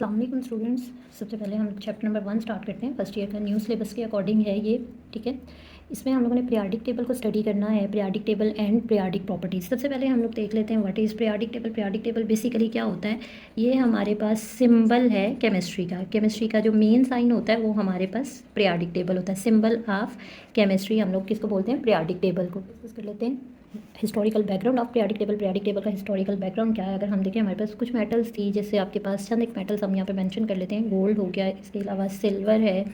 अस्सलाम वालेकुम स्टूडेंट्स। सबसे पहले हम चैप्टर नंबर 1 स्टार्ट करते हैं। फर्स्ट ईयर का न्यू सिलेबस के अकॉर्डिंग है ये, ठीक है। इसमें हम लोगों ने पीरियाडिक टेबल को स्टडी करना है, periodic table and periodic properties. सबसे पहले हम लोग देख लेते हैं what is periodic table. Periodic table basically क्या होता है, ये हमारे पास सिंबल है केमिस्ट्री का। केमिस्ट्री का जो मेन साइन होता है वो हमारे पास पीरियाडिक टेबल होता है। सिंबल ऑफ केमिस्ट्री हम लोग किसको बोलते हैं, पीरियाडिक टेबल को। डिस्कस कर लेते हैं historical background of periodic table. Periodic table का हिस्टोरिकल बैकग्राउंड क्या है, अगर हम देखें हमारे पास कुछ मेटल्स थी, जैसे आपके पास चंद एक मेटल्स हम यहाँ पे मेंशन कर लेते हैं। गोल्ड हो गया, इसके अलावा सिल्वर है,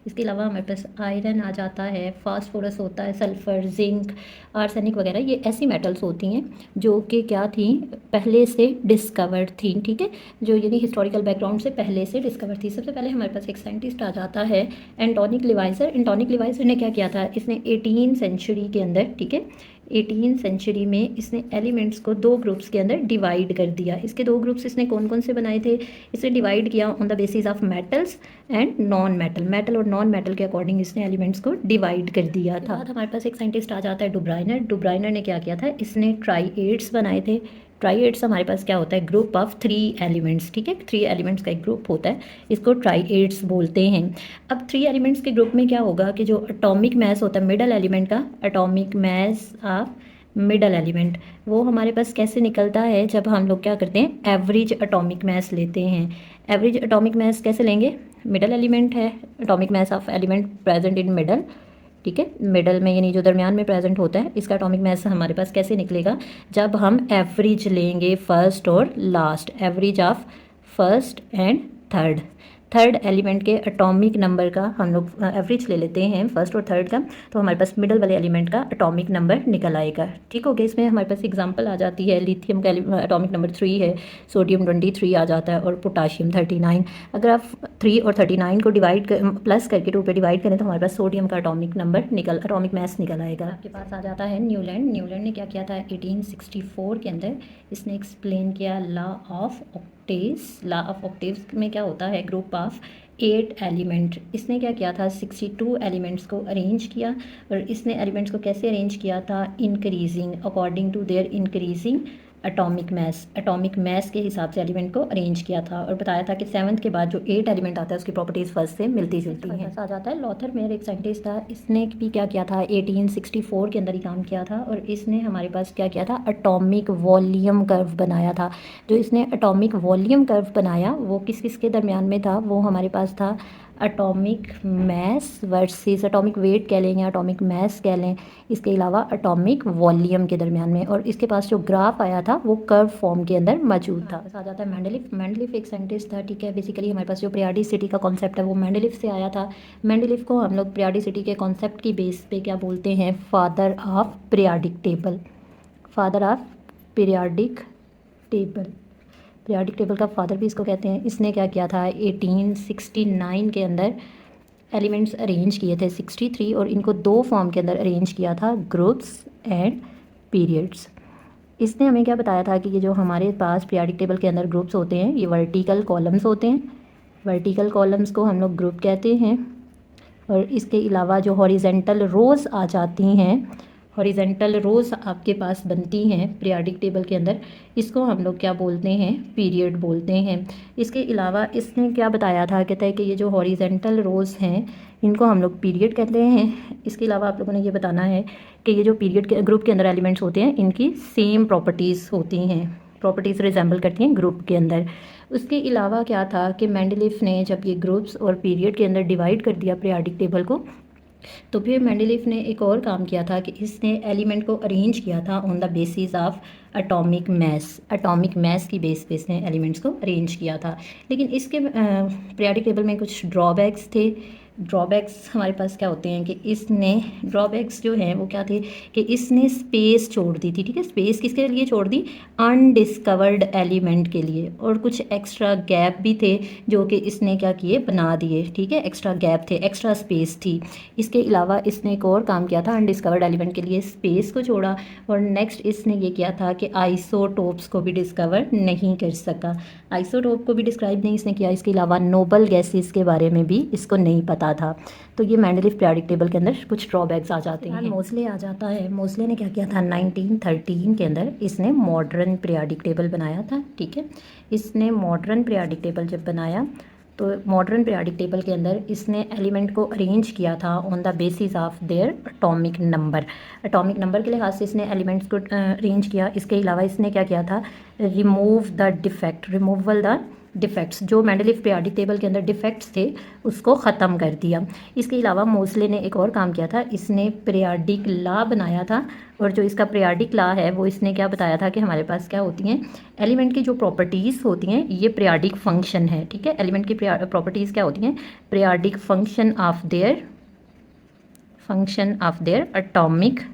इसके अलावा हमारे पास आयरन आ जाता है, फास्फोरस होता है, सल्फ़र, जिंक, आर्सेनिक वगैरह। ये ऐसी मेटल्स होती हैं जो कि क्या थी, पहले से डिस्कवर्ड थी, ठीक है, जो यानी हिस्टोरिकल बैकग्राउंड से पहले से डिस्कवर थी। सबसे पहले हमारे पास एक साइंटिस्ट आ जाता है एंटोनिक लिवाइजर। एंटोनिक लिवाइजर ने क्या किया था, इसने 18 सेंचुरी के अंदर, ठीक है, 18 सेंचुरी में इसने एलिमेंट्स को दो ग्रुप्स के अंदर डिवाइड कर दिया। इसके दो ग्रुप्स इसने कौन कौन से बनाए थे, इसे डिवाइड किया on the basis of metals and non metal. Metal और नॉन मेटल के अकॉर्डिंग इसने एलिमेंट्स को डिवाइड कर दिया था। हमारे पास एक साइंटिस्ट आ जाता है डुब्राइनर। डुब्राइनर ने क्या किया था, इसने ट्राइएड्स बनाए थे। ट्राइएड्स हमारे पास क्या होता है, ग्रुप ऑफ 3 एलिमेंट्स, ठीक है, 3 एलिमेंट्स का एक ग्रुप होता है, इसको ट्राइएड्स बोलते हैं। अब 3 एलिमेंट्स के ग्रुप में क्या होगा कि जो एटॉमिक मास होता है मिडल एलिमेंट का, atomic mass of middle element, वो हमारे पास कैसे निकलता है, जब हम लोग क्या करते हैं, एवरेज एटॉमिक मास लेते हैं। एवरेज एटॉमिक मास कैसे लेंगे, मिडल एलिमेंट है, atomic mass of element present in middle, ठीक है, मिडल में यानी जो दरमियान में प्रेजेंट होता है, इसका एटॉमिक मास हमारे पास कैसे निकलेगा, जब हम एवरेज लेंगे फर्स्ट और last, average of first and third element के एटॉमिक नंबर का हम लोग एवरेज ले लेते हैं, फर्स्ट और थर्ड का, तो हमारे पास मिडल वाले एलिमेंट का एटॉमिक नंबर निकल आएगा, ठीक हो गया। इसमें हमारे पास एग्जांपल आ जाती है, लिथियम का एटॉमिक नंबर 3 है, सोडियम 23 आ जाता है, और पोटाशियम 39। अगर आप 3 और 39 को प्लस करके 2 पे डिवाइड करें तो हमारे पास सोडियम का एटॉमिक मास निकल आएगा। आपके पास आ जाता है न्यूलैंड। न्यूलैंड ने क्या किया था, 1864 के अंदर इसने एक्सप्लेन किया law of octaves. Law of octaves में क्या होता है, ग्रुप ऑफ 8 एलिमेंट। इसने क्या किया था, 62 एलिमेंट्स को अरेंज किया, और इसने एलिमेंट्स को कैसे अरेंज किया था, increasing according to their increasing atomic mass के हिसाब से एलिमेंट को अरेंज किया था, और बताया था कि 7th के बाद जो 8 एलिमेंट आता है उसकी प्रॉपर्टीज़ फर्स्ट से मिलती जुलती हैं। आ जाता है लॉथर मेयर, एक साइंटिस्ट था, इसने भी क्या किया था, 1864 के अंदर ही काम किया था, और इसने हमारे पास क्या किया था, एटॉमिक वॉल्यूम कर्व बनाया था। जो इसने एटॉमिक वॉल्यूम कर्व बनाया वो किस किस के दरमियान में था, वो हमारे पास था atomic mass versus atomic weight कह लें या एटॉमिक मास कह लें, इसके अलावा एटॉमिक वॉल्यूम के दरमियान में, और इसके पास जो ग्राफ आया था वो कर्व फॉर्म के अंदर मौजूद था। आ जाता है मेंडलीफ। मेंडलीफ एक साइंटिस्ट था, ठीक है, बेसिकली हमारे पास जो पीरियोडिसिटी का कॉन्सेप्ट है वो मेंडलीफ से आया था। मेंडलीफ को हम लोग पीरियोडिसिटी के कॉन्सेप्ट की बेस पे क्या बोलते हैं, father of periodic table. Father of periodic table, periodic table का फादर भी इसको कहते हैं। इसने क्या किया था, 1869 के अंदर एलिमेंट्स अरेंज किए थे 63, और इनको 2 फॉर्म के अंदर अरेंज किया था, ग्रुप्स एंड पीरियड्स। इसने हमें क्या बताया था कि ये जो हमारे पास पीरियोडिक टेबल के अंदर ग्रुप्स होते हैं ये वर्टिकल कॉलम्स होते हैं। वर्टिकल कॉलम्स को हम लोग ग्रुप कहते हैं, और इसके अलावा जो हॉरिजेंटल रोज़ आ जाती हैं, हॉरिजेंटल रोज़ आपके पास बनती हैं पीरियोडिक टेबल के अंदर, इसको हम लोग क्या बोलते हैं, पीरियड बोलते हैं। इसके अलावा इसने क्या बताया था, कहता है कि ये जो हॉरिजेंटल रोज़ हैं इनको हम लोग पीरियड कहते हैं। इसके अलावा आप लोगों ने ये बताना है कि ये जो पीरियड के ग्रुप के अंदर एलिमेंट्स होते हैं इनकी सेम प्रॉपर्टीज़ होती हैं, प्रॉपर्टीज़ रिजेंबल करती हैं ग्रुप के अंदर। उसके अलावा क्या था कि मेंडलीफ ने जब ये ग्रुप्स और पीरियड के अंदर डिवाइड कर दिया पीरियोडिक टेबल को, तो फिर मेंडलीफ ने एक और काम किया था कि इसने एलिमेंट को अरेंज किया था on the basis of atomic mass की बेस पे इसने एलिमेंट्स को अरेंज किया था। लेकिन इसके पीरियोडिक टेबल में कुछ ड्रॉबैक्स थे। ड्रॉबैक्स हमारे पास क्या होते हैं कि इसने ड्रॉबैक्स जो हैं वो क्या थे कि इसने स्पेस छोड़ दी थी, ठीक है, स्पेस किसके लिए छोड़ दी, अनडिस्कवर्ड एलिमेंट के लिए, और कुछ एक्स्ट्रा गैप भी थे जो कि इसने क्या किए, बना दिए, ठीक है, एक्स्ट्रा गैप थे, एक्स्ट्रा स्पेस थी। इसके अलावा इसने एक और काम किया था, अनडिस्कवर्ड एलिमेंट के लिए स्पेस को छोड़ा, और नेक्स्ट इसने ये किया था कि आइसोटोप्स को भी डिस्कवर नहीं कर सका, आइसोटोप को भी डिस्क्राइब नहीं इसने किया। इसके अलावा नोबल गैसेस के बारे में भी इसको नहीं पता होता था। तो ये मेंडलीव पीरियोडिक टेबल के अंदर कुछ ड्रॉबैक्स आ जाते हैं। मोस्ले आ जाता है। मोस्ले ने क्या किया था, 1913 के अंदर इसने मॉडर्न पीरियोडिक टेबल बनाया था, ठीक है। इसने मॉडर्न पीरियोडिक टेबल जब बनाया तो मॉडर्न पीरियोडिक टेबल के अंदर इसने एलिमेंट को अरेंज किया था on the basis of their atomic number. Atomic number के लिहाज से इसने एलिमेंट्स को अरेंज किया। इसके अलावा इसने क्या किया था, रिमूवल द डिफेक्ट्स, जो मेंडलीव पीरियोडिक टेबल के अंदर डिफेक्ट्स थे उसको ख़त्म कर दिया। इसके अलावा मोस्ले ने एक और काम किया था, इसने पीरियोडिक लॉ बनाया था। और जो इसका पीरियोडिक लॉ है वो इसने क्या बताया था कि हमारे पास क्या होती हैं, एलिमेंट की जो प्रॉपर्टीज़ होती हैं ये पीरियोडिक फंक्शन है, ठीक है। एलिमेंट की प्रॉपर्टीज़ क्या होती हैं, periodic function of their atomic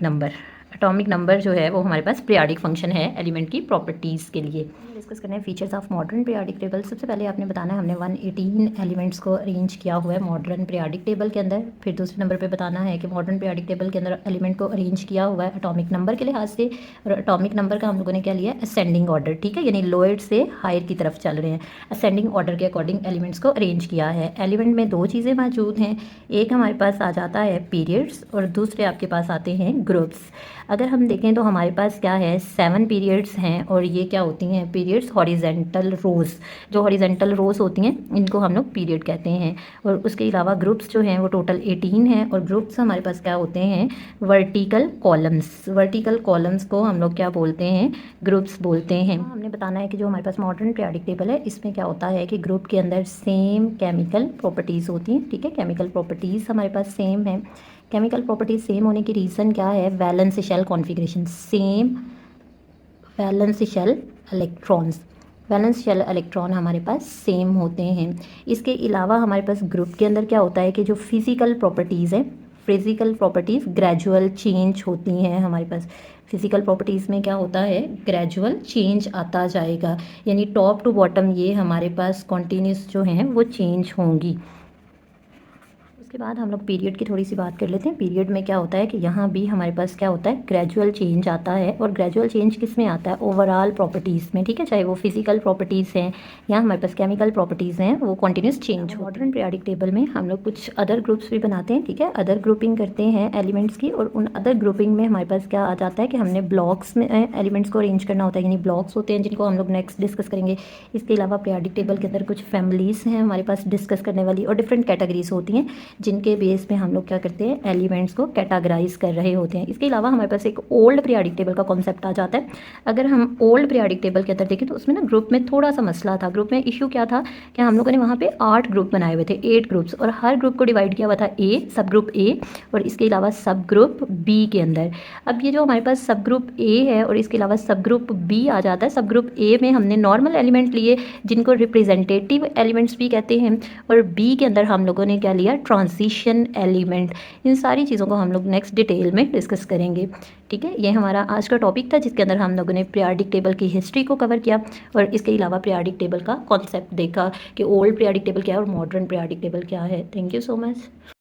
number. Atomic number जो है वो हमारे पास पीरियोडिक फंक्शन है एलिमेंट की प्रॉपर्टीज़ के लिए। डिस्कस करना है features of modern periodic table. सबसे पहले आपने बताना है हमने 118 एलिमेंट्स को अरेंज किया हुआ है मॉडर्न पीरियोडिक टेबल के अंदर। फिर दूसरे नंबर पे बताना है कि मॉडर्न पीरियोडिक टेबल के अंदर एलिमेंट को अरेंज किया हुआ है एटॉमिक नंबर के लिहाज से। और एटॉमिक नंबर का हम लोगों ने क्या लिया, असेंडिंग ऑर्डर, ठीक है, यानी लोअर से हायर की तरफ चल रहे हैं। असेंडिंग ऑर्डर के अकॉर्डिंग एलिमेंट्स को अरेंज किया है। एलिमेंट में दो चीज़ें मौजूद हैं, एक हमारे पास आ जाता है पीरियड्स और दूसरे आपके पास आते हैं ग्रुप्स। अगर हम देखें तो हमारे पास क्या है, 7 पीरियड्स हैं और ये क्या होती हैं पीरियड्स, हॉरिजेंटल रोज। जो हॉरिजेंटल रोज होती हैं इनको हम लोग पीरियड कहते हैं। और उसके अलावा ग्रुप्स जो हैं वो टोटल 18 हैं। और ग्रुप्स हमारे पास क्या होते हैं, वर्टिकल कॉलम्स। वर्टिकल कॉलम्स को हम लोग क्या बोलते हैं, ग्रुप्स बोलते हैं। हमने बताना है कि जो हमारे पास मॉडर्न पीरियोडिक टेबल है इसमें क्या होता है कि ग्रुप के अंदर सेम केमिकल प्रॉपर्टीज़ होती हैं, ठीक है। केमिकल प्रॉपर्टीज़ हमारे पास सेम है। केमिकल प्रॉपर्टीज सेम होने की रीज़न क्या है, valence shell configuration, same valence shell electrons. Valence shell electron हमारे पास सेम होते हैं। इसके अलावा हमारे पास ग्रुप के अंदर क्या होता है कि जो फिज़िकल प्रॉपर्टीज़ हैं, फिज़िकल प्रॉपर्टीज़ ग्रेजुअल चेंज होती हैं हमारे पास। फिज़िकल प्रॉपर्टीज़ में क्या होता है, ग्रेजुअल चेंज आता जाएगा, यानी टॉप टू बॉटम ये हमारे पास कॉन्टीन्यूस जो हैं वो चेंज होंगी। उसके बाद हम लोग पीरियड की थोड़ी सी बात कर लेते हैं। पीरियड में क्या होता है कि यहाँ भी हमारे पास क्या होता है, ग्रेजुअल चेंज आता है। और ग्रेजुअल चेंज किस में आता है, ओवरऑल प्रॉपर्टीज़ में, ठीक है, चाहे वो फिजिकल प्रॉपर्टीज़ हैं या हमारे पास केमिकल प्रॉपर्टीज़ हैं, वो continuous change. Modern periodic table में हम लोग कुछ अदर ग्रुप्स भी बनाते हैं, ठीक है, अदर ग्रुपिंग करते हैं एलिमेंट्स की। और उन अदर ग्रुपिंग में हमारे पास क्या आ जाता है कि हमने ब्लॉक्स में एलिमेंट्स को अरेंज करना होता है, यानी ब्लॉक्स होते हैं जिनको हम लोग नेक्स्ट डिस्कस करेंगे। इसके अलावा पीरियोडिक टेबल के अंदर कुछ फैमिलीज़ हैं हमारे पास डिस्कस करने वाली, और डिफरेंट कैटेगरीज होती हैं जिनके बेस पे हम लोग क्या करते हैं, एलिमेंट्स को कैटेगराइज कर रहे होते हैं। इसके अलावा हमारे पास एक ओल्ड पीरियोडिक टेबल का कॉन्सेप्ट आ जाता है। अगर हम ओल्ड पीरियोडिक टेबल के अंदर देखें तो उसमें ना ग्रुप में थोड़ा सा मसला था। ग्रुप में इशू क्या था कि हम लोगों ने वहाँ पे 8 ग्रुप बनाए हुए थे, 8 ग्रुप्स, और हर ग्रुप को डिवाइड किया हुआ था ए, सब ग्रुप ए और इसके अलावा सब ग्रुप बी के अंदर। अब ये जो हमारे पास सब ग्रुप ए है और इसके अलावा सब ग्रुप बी आ जाता है। सब ग्रुप ए में हमने नॉर्मल एलिमेंट लिए जिनको रिप्रेजेंटेटिव एलिमेंट्स भी कहते हैं, और बी के अंदर हम लोगों ने क्या लिया, ट्रांजिशन एलिमेंट। इन सारी चीज़ों को हम लोग नेक्स्ट डिटेल में डिस्कस करेंगे, ठीक है। ये हमारा आज का टॉपिक था जिसके अंदर हम लोगों ने पीरियोडिक टेबल की हिस्ट्री को कवर किया और इसके अलावा पीरियोडिक टेबल का कॉन्सेप्ट देखा कि ओल्ड पीरियोडिक टेबल क्या है और मॉडर्न पीरियोडिक टेबल क्या है। Thank you so much.